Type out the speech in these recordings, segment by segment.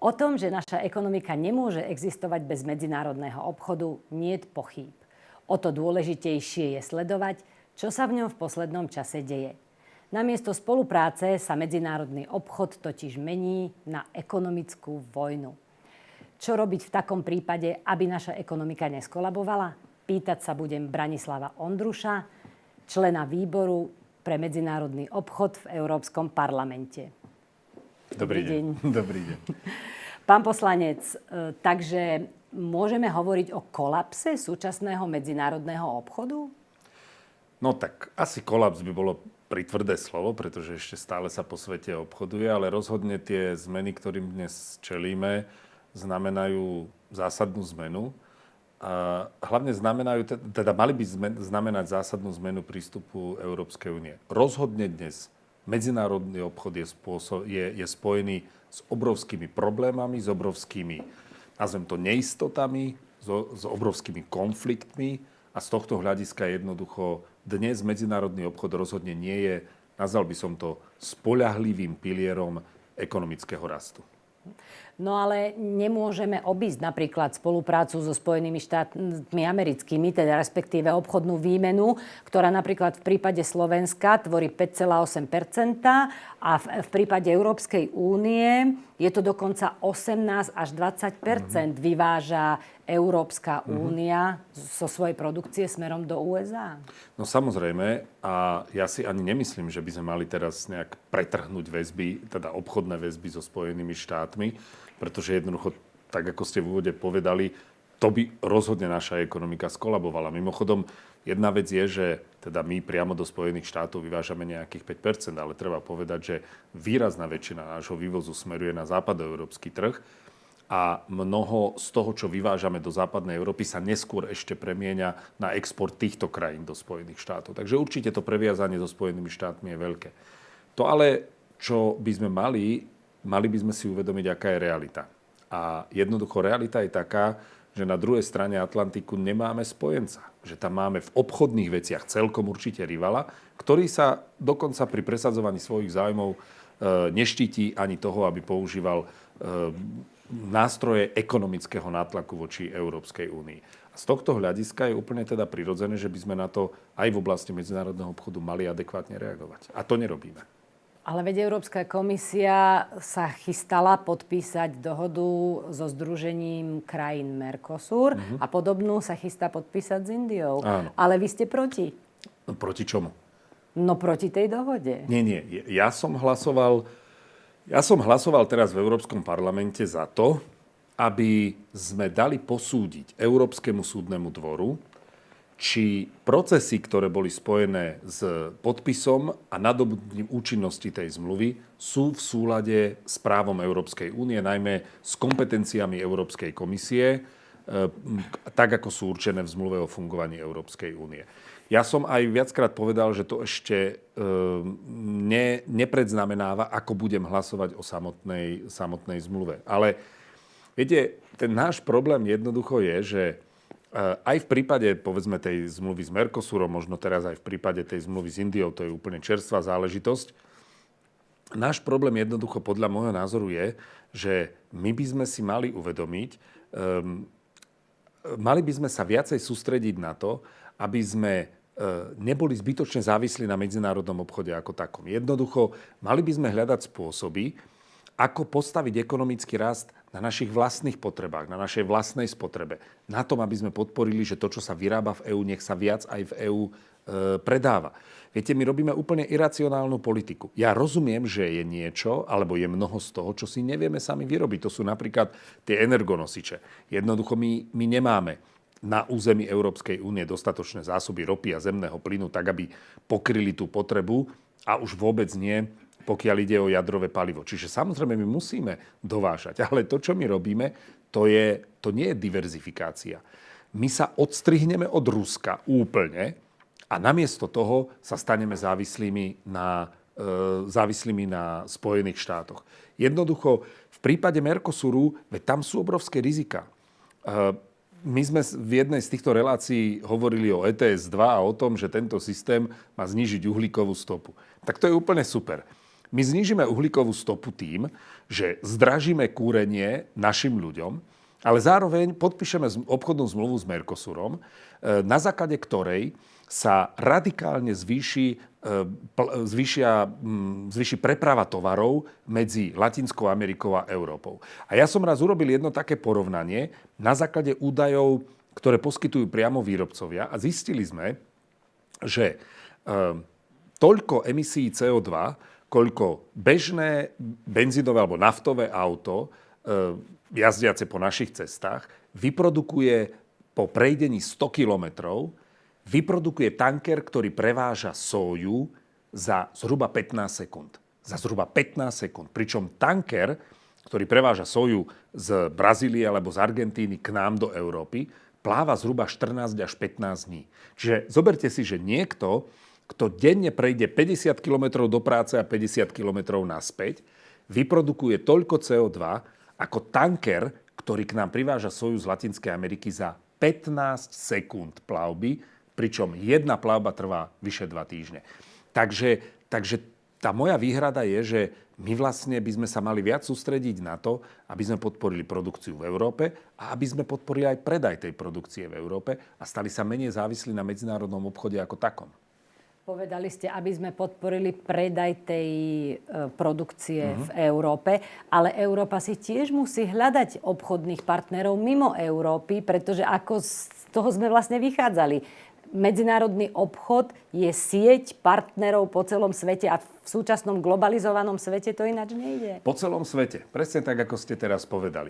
O tom, že naša ekonomika nemôže existovať bez medzinárodného obchodu, niet pochýb. O to dôležitejšie je sledovať, čo sa v ňom v poslednom čase deje. Namiesto spolupráce sa medzinárodný obchod totiž mení na ekonomickú vojnu. Čo robiť v takom prípade, aby naša ekonomika neskolabovala? Pýtať sa budem Branislava Ondruša, člena výboru pre medzinárodný obchod v Európskom parlamente. Dobrý deň. Dobrý deň. Pán poslanec, takže môžeme hovoriť o kolapse súčasného medzinárodného obchodu? No tak asi kolaps by bolo pritvrdé slovo, pretože ešte stále sa po svete obchoduje, ale rozhodne tie zmeny, ktorým dnes čelíme, znamenajú zásadnú zmenu. A hlavne mali by znamenať zásadnú zmenu prístupu Európskej únie. Rozhodne dnes medzinárodný obchod je spojený s obrovskými problémami, s obrovskými, nazvem to, neistotami, s obrovskými konfliktmi a z tohto hľadiska jednoducho dnes medzinárodný obchod rozhodne nie je, nazval by som to, spoľahlivým pilierom ekonomického rastu. No ale nemôžeme obísť napríklad spoluprácu so Spojenými štátmi americkými, teda respektíve obchodnú výmenu, ktorá napríklad v prípade Slovenska tvorí 5,8% a v prípade Európskej únie je to dokonca 18 až 20% vyváža Európska únia zo svojej produkcie smerom do USA. No samozrejme, a ja si ani nemyslím, že by sme mali teraz nejak pretrhnúť väzby, teda obchodné väzby so Spojenými štátmi, pretože jednoducho, tak ako ste v úvode povedali, to by rozhodne naša ekonomika skolabovala. Mimochodom, jedna vec je, že teda my priamo do Spojených štátov vyvážame nejakých 5%, ale treba povedať, že výrazná väčšina nášho vývozu smeruje na západoeurópsky trh a mnoho z toho, čo vyvážame do západnej Európy, sa neskôr ešte premieňa na export týchto krajín do Spojených štátov. Takže určite to previazanie so Spojenými štátmi je veľké. To ale, čo by sme mali by sme si uvedomiť, aká je realita. A jednoducho realita je taká, že na druhej strane Atlantiku nemáme spojenca. Že tam máme v obchodných veciach celkom určite rivala, ktorý sa dokonca pri presadzovaní svojich záujmov neštítí ani toho, aby používal nástroje ekonomického nátlaku voči Európskej únii. A z tohto hľadiska je úplne teda prirodzené, že by sme na to aj v oblasti medzinárodného obchodu mali adekvátne reagovať. A to nerobíme. Ale veď Európska komisia sa chystala podpísať dohodu so Združením krajín Mercosur a podobnú sa chystá podpísať s Indiou. Áno. Ale vy ste proti. No, proti čomu? No proti tej dohode. Nie. Ja som hlasoval teraz v Európskom parlamente za to, aby sme dali posúdiť Európskemu súdnemu dvoru, či procesy, ktoré boli spojené s podpisom a nadobudnutím účinnosti tej zmluvy, sú v súlade s právom Európskej únie, najmä s kompetenciami Európskej komisie, tak ako sú určené v zmluve o fungovaní Európskej únie. Ja som aj viackrát povedal, že to ešte nepredznamenáva, ako budem hlasovať o samotnej zmluve. Ale viete, ten náš problém jednoducho je, že aj v prípade, povedzme, tej zmluvy s Mercosurom, možno teraz aj v prípade tej zmluvy s Indiou, to je úplne čerstvá záležitosť. Náš problém jednoducho podľa môjho názoru je, že my by sme si mali uvedomiť, mali by sme sa viacej sústrediť na to, aby sme neboli zbytočne závislí na medzinárodnom obchode ako takom. Jednoducho, mali by sme hľadať spôsoby, ako postaviť ekonomický rast na našich vlastných potrebách, na našej vlastnej spotrebe. Na tom, aby sme podporili, že to, čo sa vyrába v EÚ, nech sa viac aj v EÚ predáva. Viete, my robíme úplne iracionálnu politiku. Ja rozumiem, že je niečo, alebo je mnoho z toho, čo si nevieme sami vyrobiť. To sú napríklad tie energonosiče. Jednoducho my nemáme na území Európskej únie dostatočné zásoby ropy a zemného plynu, tak aby pokryli tú potrebu a už vôbec nie, pokiaľ ide o jadrové palivo. Čiže samozrejme my musíme dovážať, ale to, čo my robíme, to nie je diverzifikácia. My sa odstrihneme od Ruska úplne a namiesto toho sa staneme závislými na Spojených štátoch. Jednoducho, v prípade Mercosuru, veď tam sú obrovské rizika. My sme v jednej z týchto relácií hovorili o ETS 2 a o tom, že tento systém má znížiť uhlíkovú stopu. Tak to je úplne super. my znížime uhlíkovú stopu tým, že zdražíme kúrenie našim ľuďom, ale zároveň podpíšeme obchodnú zmluvu s Mercosurom, na základe ktorej sa radikálne zvýši preprava tovarov medzi Latinskou Amerikou a Európou. A ja som raz urobil jedno také porovnanie na základe údajov, ktoré poskytujú priamo výrobcovia a zistili sme, že toľko emisí CO2, koľko bežné benzínové alebo naftové auto jazdiace po našich cestách vyprodukuje po prejdení 100 kilometrov, vyprodukuje tanker, ktorý preváža sóju za zhruba 15 sekúnd. Za zhruba 15 sekúnd. Pričom tanker, ktorý preváža soju z Brazílie alebo z Argentíny k nám do Európy, pláva zhruba 14 až 15 dní. Čiže zoberte si, že niekto, kto denne prejde 50 km do práce a 50 km naspäť, vyprodukuje toľko CO2 ako tanker, ktorý k nám priváža soju z Latinskej Ameriky za 15 sekúnd plavby, pričom jedna plavba trvá vyše 2 týždne. Takže tá moja výhrada je, že my vlastne by sme sa mali viac sústrediť na to, aby sme podporili produkciu v Európe a aby sme podporili aj predaj tej produkcie v Európe a stali sa menej závislí na medzinárodnom obchode ako takom. Povedali ste, aby sme podporili predaj tej produkcie v Európe, ale Európa si tiež musí hľadať obchodných partnerov mimo Európy, pretože ako z toho sme vlastne vychádzali. Medzinárodný obchod je sieť partnerov po celom svete a v súčasnom globalizovanom svete to ináč nejde. Po celom svete. Presne tak, ako ste teraz povedali.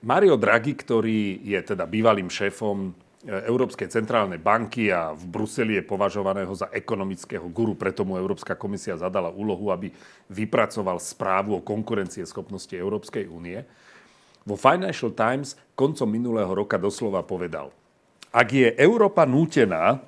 Mario Draghi, ktorý je teda bývalým šéfom Európskej centrálnej banky a v Bruseli je považovaného za ekonomického guru, preto mu Európska komisia zadala úlohu, aby vypracoval správu o konkurencieschopnosti Európskej únie. Vo Financial Times koncom minulého roka doslova povedal: ak je Európa nútená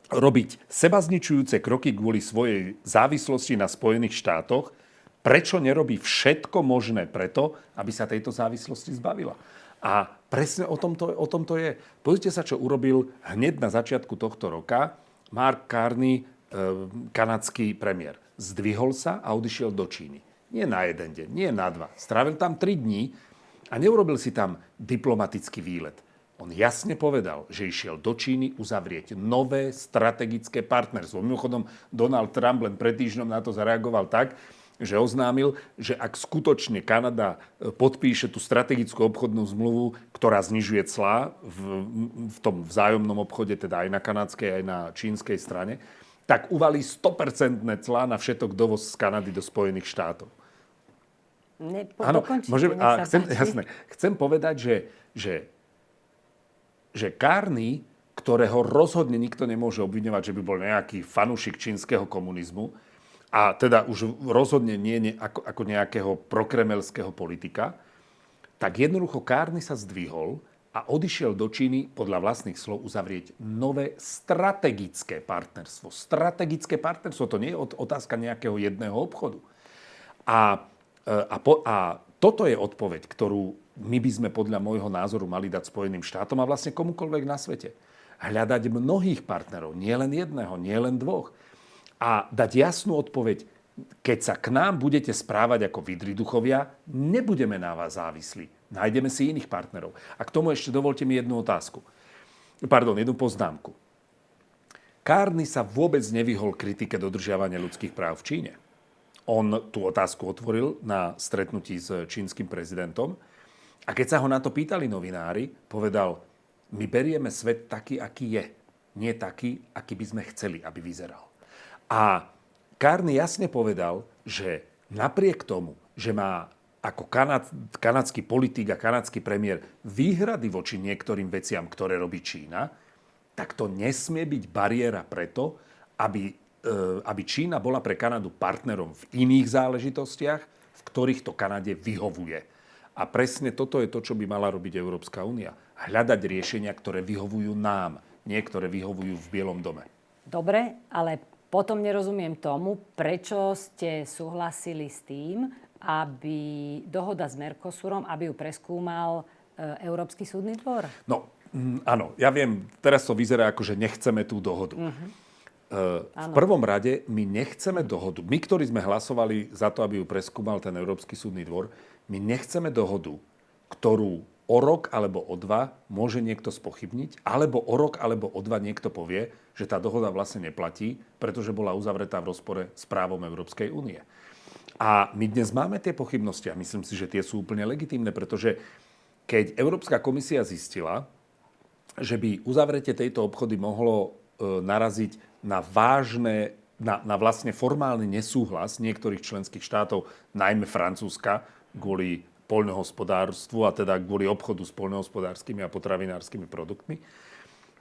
robiť sebazničujúce kroky kvôli svojej závislosti na Spojených štátoch, prečo nerobí všetko možné preto, aby sa tejto závislosti zbavila? A presne o tom to je. Pozrite sa, čo urobil hneď na začiatku tohto roka Mark Carney, kanadský premiér. Zdvihol sa a odišiel do Číny. Nie na jeden deň, nie na 2. Strávil tam 3 dní a neurobil si tam diplomatický výlet. On jasne povedal, že išiel do Číny uzavrieť nové strategické partnerstvo. Mimochodom, Donald Trump len pred týždňom na to zareagoval tak, že oznámil, že ak skutočne Kanada podpíše tú strategickú obchodnú zmluvu, ktorá znižuje clá v tom vzájomnom obchode, teda aj na kanadskej, aj na čínskej strane, tak uvalí 100% clá na všetok dovoz z Kanady do Spojených štátov. Áno, chcem povedať, že Carney, ktorého rozhodne nikto nemôže obviňovať, že by bol nejaký fanúšik čínskeho komunizmu, a teda už rozhodne nie ako nejakého prokremelského politika, tak jednoducho Carney sa zdvihol a odišiel do Číny podľa vlastných slov uzavrieť nové strategické partnerstvo. Strategické partnerstvo, to nie je otázka nejakého jedného obchodu. A toto je odpoveď, ktorú my by sme podľa môjho názoru mali dať Spojeným štátom a vlastne komukoľvek na svete. Hľadať mnohých partnerov, nie len jedného, nie len 2. A dať jasnú odpoveď: keď sa k nám budete správať ako vidriduchovia, nebudeme na vás závislí. Nájdeme si iných partnerov. A k tomu ešte dovolte mi jednu poznámku. Carney sa vôbec nevyhol kritike dodržiavania ľudských práv v Číne. On tú otázku otvoril na stretnutí s čínskym prezidentom a keď sa ho na to pýtali novinári, povedal: my berieme svet taký, aký je. Nie taký, aký by sme chceli, aby vyzeral. A Carney jasne povedal, že napriek tomu, že má ako kanadský politik a kanadský premiér výhrady voči niektorým veciam, ktoré robí Čína, tak to nesmie byť bariéra preto, aby Čína bola pre Kanadu partnerom v iných záležitostiach, v ktorých to Kanade vyhovuje. A presne toto je to, čo by mala robiť Európska únia. Hľadať riešenia, ktoré vyhovujú nám, nie ktoré vyhovujú v Bielom dome. Dobre, ale potom nerozumiem tomu, prečo ste súhlasili s tým, aby dohoda s Mercosurom, aby ju preskúmal Európsky súdny dvor? No, áno, ja viem, teraz to vyzerá ako, že nechceme tú dohodu. V prvom rade my nechceme dohodu. My, ktorí sme hlasovali za to, aby ju preskúmal ten Európsky súdny dvor, my nechceme dohodu, ktorú o rok alebo o dva môže niekto spochybniť, alebo o rok alebo o dva niekto povie, že tá dohoda vlastne neplatí, pretože bola uzavretá v rozpore s právom Európskej únie. A my dnes máme tie pochybnosti a myslím si, že tie sú úplne legitímne, pretože keď Európska komisia zistila, že by uzavretie tejto obchody mohlo naraziť na vlastne formálny nesúhlas niektorých členských štátov, najmä Francúzska, kvôli poľnohospodárstvu a teda kvôli obchodu s poľnohospodárskymi a potravinárskymi produktmi,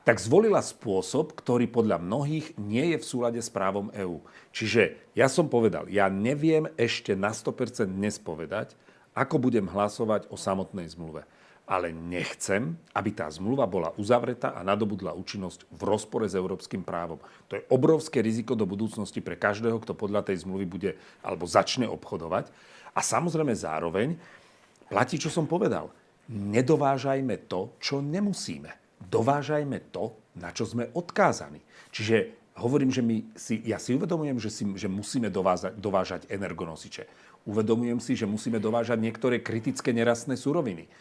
tak zvolila spôsob, ktorý podľa mnohých nie je v súlade s právom EÚ. Čiže ja som povedal, ja neviem ešte na 100% dnes povedať, ako budem hlasovať o samotnej zmluve. Ale nechcem, aby tá zmluva bola uzavretá a nadobudla účinnosť v rozpore s európskym právom. To je obrovské riziko do budúcnosti pre každého, kto podľa tej zmluvy bude alebo začne obchodovať. A samozrejme zároveň platí, čo som povedal. Nedovážajme to, čo nemusíme. Dovážajme to, na čo sme odkázaní. Čiže hovorím, že ja si uvedomujem, že musíme dovážať energonosiče. Uvedomujem si, že musíme dovážať niektoré kritické nerastné suroviny.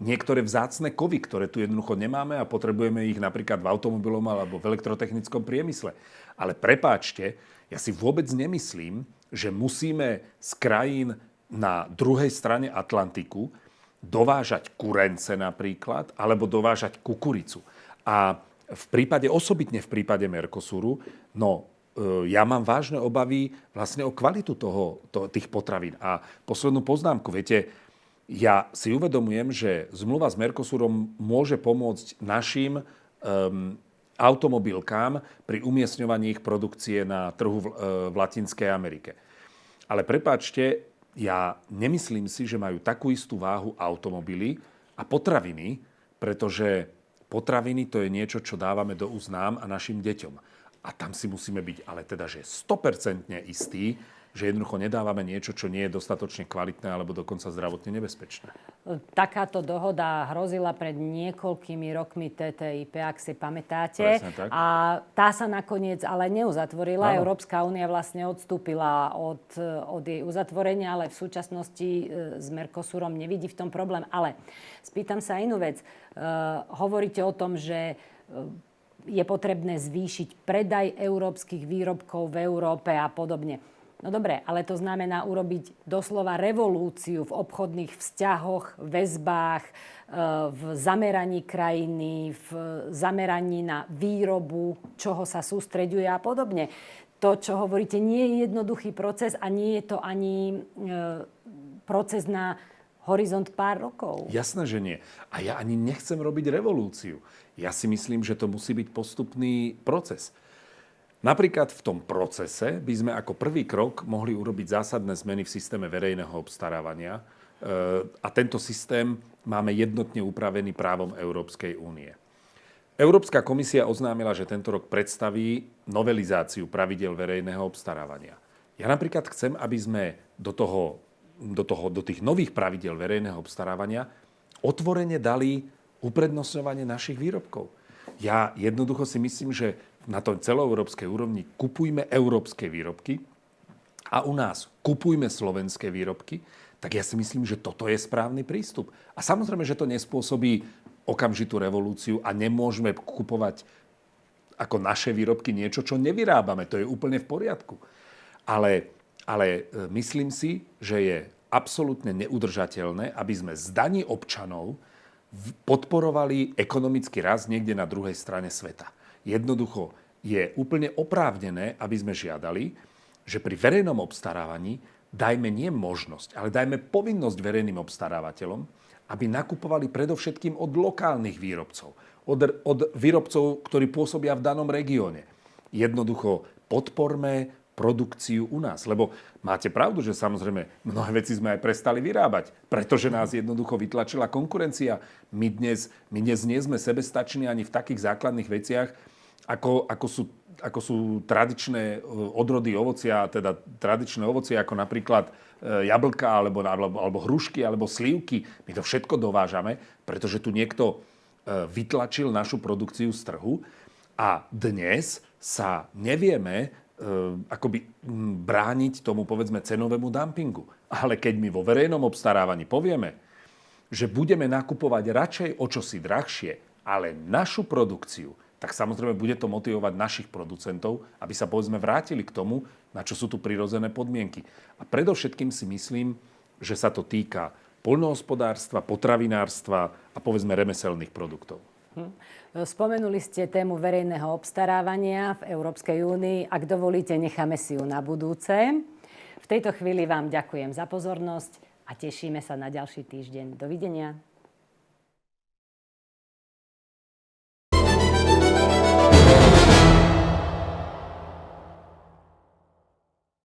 Niektoré vzácne kovy, ktoré tu jednoducho nemáme a potrebujeme ich napríklad v automobilom alebo v elektrotechnickom priemysle. Ale prepáčte, ja si vôbec nemyslím, že musíme z krajín na druhej strane Atlantiku dovážať kurence napríklad, alebo dovážať kukuricu. A osobitne v prípade Mercosuru, ja mám vážne obavy vlastne o kvalitu tých potravín. A poslednú poznámku, viete, ja si uvedomujem, že zmluva s Mercosurom môže pomôcť našim automobilkám pri umiestňovaní ich produkcie na trhu v Latinskej Amerike. Ale prepáčte, ja nemyslím si, že majú takú istú váhu automobily a potraviny, pretože potraviny to je niečo, čo dávame do úst nám a našim deťom. A tam si musíme byť ale teda, že 100% istí, že jednoducho nedávame niečo, čo nie je dostatočne kvalitné alebo dokonca zdravotne nebezpečné. Takáto dohoda hrozila pred niekoľkými rokmi TTIP, ak si pamätáte. Presne tak. A tá sa nakoniec ale neuzatvorila. Áno. Európska únia vlastne odstúpila od jej uzatvorenia, ale v súčasnosti s Mercosurom nevidí v tom problém. Ale spýtam sa inú vec. Hovoríte o tom, že je potrebné zvýšiť predaj európskych výrobkov v Európe a podobne. No dobre, ale to znamená urobiť doslova revolúciu v obchodných vzťahoch, väzbách, v zameraní krajiny, v zameraní na výrobu, čoho sa sústreďuje a podobne. To, čo hovoríte, nie je jednoduchý proces a nie je to ani proces na horizont pár rokov. Jasné, že nie. A ja ani nechcem robiť revolúciu. Ja si myslím, že to musí byť postupný proces. Napríklad v tom procese by sme ako prvý krok mohli urobiť zásadné zmeny v systéme verejného obstarávania a tento systém máme jednotne upravený právom Európskej únie. Európska komisia oznámila, že tento rok predstaví novelizáciu pravidiel verejného obstarávania. Ja napríklad chcem, aby sme do tých nových pravidiel verejného obstarávania otvorene dali uprednostňovanie našich výrobkov. Ja jednoducho si myslím, že na tej celoeurópskej úrovni kupujme európske výrobky a u nás kupujme slovenské výrobky, tak ja si myslím, že toto je správny prístup. A samozrejme, že to nespôsobí okamžitú revolúciu a nemôžeme kupovať ako naše výrobky niečo, čo nevyrábame. To je úplne v poriadku. Ale myslím si, že je absolútne neudržateľné, aby sme z daní občanov podporovali ekonomický rast niekde na druhej strane sveta. Jednoducho je úplne oprávnené, aby sme žiadali, že pri verejnom obstarávaní dajme nie možnosť, ale dajme povinnosť verejným obstarávateľom, aby nakupovali predovšetkým od lokálnych výrobcov, od výrobcov, ktorí pôsobia v danom regióne. Jednoducho podporme produkciu u nás. Lebo máte pravdu, že samozrejme mnohé veci sme aj prestali vyrábať, pretože nás jednoducho vytlačila konkurencia. My dnes nie sme sebestační ani v takých základných veciach, ako sú tradičné odrody ovocia, teda tradičné ovocie ako napríklad jablka, alebo hrušky, alebo slívky. My to všetko dovážame, pretože tu niekto vytlačil našu produkciu z trhu. A dnes sa nevieme akoby brániť tomu, povedzme, cenovému dumpingu. Ale keď my vo verejnom obstarávaní povieme, že budeme nakupovať radšej o čosi drahšie, ale našu produkciu, tak samozrejme bude to motivovať našich producentov, aby sa povedzme vrátili k tomu, na čo sú tu prirodzené podmienky. A predovšetkým si myslím, že sa to týka poľnohospodárstva, potravinárstva a povedzme remeselných produktov. Spomenuli ste tému verejného obstarávania v Európskej únii. Ak dovolíte, necháme si ju na budúce. V tejto chvíli vám ďakujem za pozornosť a tešíme sa na ďalší týždeň. Dovidenia.